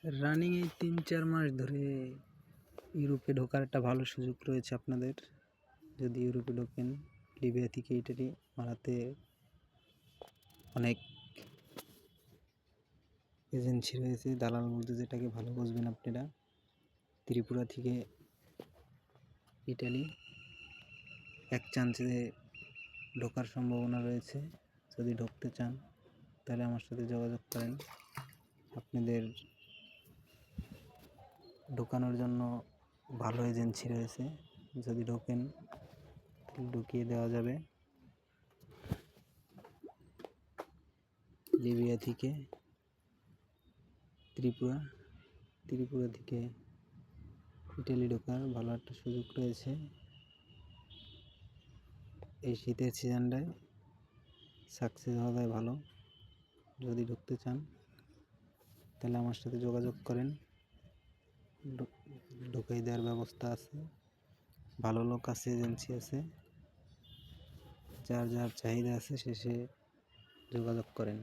Running এই ৩-৪ মাস ধরে ইউরোপে ঢোকার একটা ভালো সুযোগ রয়েছে আপনাদের। যদি ইউরোপে ঢোকেন, লিবিয়া থেকে ইটালি মারাতে অনেক এজেন্সি রয়েছে, দালাল বলতে যেটাকে ভালো বুঝবেন আপনারা। ত্রিপুরা থেকে ইটালি এক চান্সে ঢোকার সম্ভাবনা রয়েছে। যদি ঢুকতে চান তাহলে আমার সাথে যোগাযোগ করেন। আপনাদের ঢোকানোর জন্য ভালো এজেন্সি রয়েছে, যদি ঢোকেন তাহলে ঢুকিয়ে দেওয়া যাবে। লিবিয়া থেকে ত্রিপুরা থেকে ইটালি ঢোকার ভালো একটা সুযোগ রয়েছে এই শীতের সিজনটায়। সাকসেস হওয়া যায় ভালো। যদি ঢুকতে চান তাহলে আমার সাথে যোগাযোগ করেন, ঢুকাই দেওয়ার ব্যবস্থা আছে, ভালো লোক আছে, এজেন্সি আছে। যার যার চাহিদা আছে সে যোগাযোগ করেন।